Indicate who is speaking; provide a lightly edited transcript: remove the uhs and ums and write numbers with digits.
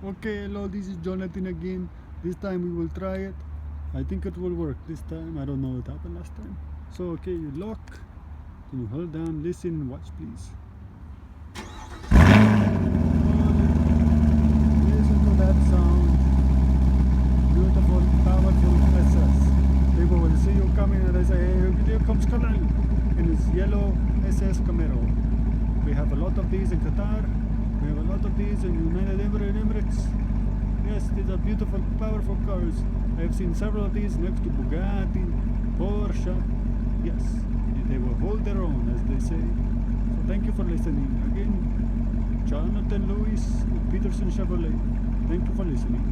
Speaker 1: Okay, hello, this is Jonathan again. This time we will try it. I think it will work this time. I don't know what happened last time. So okay, you lock, then you hold down, listen, watch please. Listen to that sound. Beautiful, powerful SS. People will see you coming and they say, hey, here comes Colonel in his yellow SS Camaro. We have a lot of these in Qatar. We have a lot of these in United Arab Emirates. Yes, these are beautiful, powerful cars. I have seen several of these next to Bugatti, Porsche. Yes, they will hold their own, as they say. So thank you for listening. Again, Jonathan Lewis with Peterson Chevrolet. Thank you for listening.